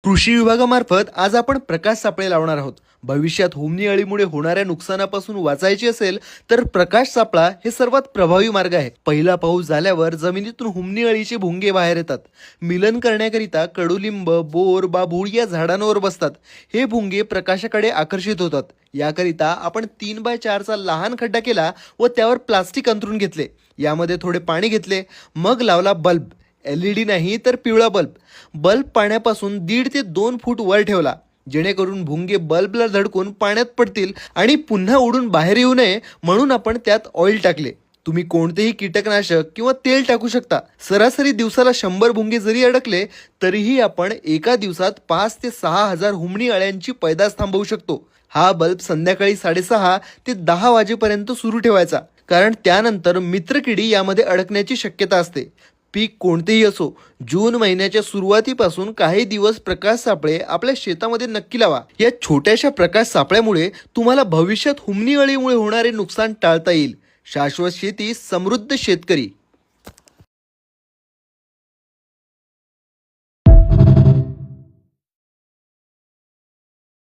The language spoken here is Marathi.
कृषी विभागामार्फत आज आपण प्रकाश सापळे लावणार आहोत। भविष्यात हुमणी अळीमुळे होणाऱ्या नुकसानापासून वाचायचे असेल तर प्रकाश सापळा हे सर्वात प्रभावी मार्ग आहे। पहिला पाऊस झाल्यावर जमिनीतून हुमणी अळीचे भुंगे बाहेर येतात। मिलन करण्याकरिता कडुलिंब, बोर, बाभूळ या झाडांवर बसतात। हे भुंगे प्रकाशाकडे आकर्षित होतात। याकरिता आपण 3x4 चा लहान खड्डा केला व त्यावर प्लास्टिक अंतरून घेतले। यामध्ये थोडे पाणी घेतले, मग लावला बल्ब। LED नाही तर पिवळा बल्ब पाण्यापासून 1.5 ते 2 फूट वर ठेवला, जेणेकरून भुंगे बल्बला धडकून पाण्यात पडतील आणि पुन्हा उडून बाहेर येऊ नये म्हणून आपण त्यात ऑइल टाकले। तुम्ही कोणतेही कीटकनाशक किंवा तेल टाकू शकता। सरासरी दिवसाला 100 भुंगे जरी अडकले तरीही आपण एका दिवसात 5 ते 6 हजार हुमणी अळ्यांची पैदास थांबवू शकतो। हा बल्ब संध्याकाळी 6:30 ते 10 वाजेपर्यंत सुरू ठेवायचा, कारण त्यानंतर मित्रकिडी यामध्ये अडकण्याची शक्यता असते। पीक कोणतेही असो, जून महिन्याच्या सुरुवातीपासून काही दिवस प्रकाश सापळे आपल्या शेतामध्ये नक्की लावा। या छोट्याशा प्रकाश सापळ्यामुळे तुम्हाला भविष्यात हुमणी अळीमुळे होणारे नुकसान टाळता येईल। शाश्वत शेती, समृद्ध शेतकरी।